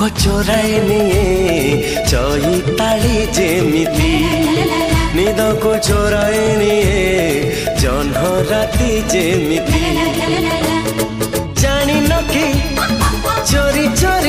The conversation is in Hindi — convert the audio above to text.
को चोराए निए चईताली जेमिति निद को चोराए निए जह्न राति जेमिति जानी न कि चोरी चोरी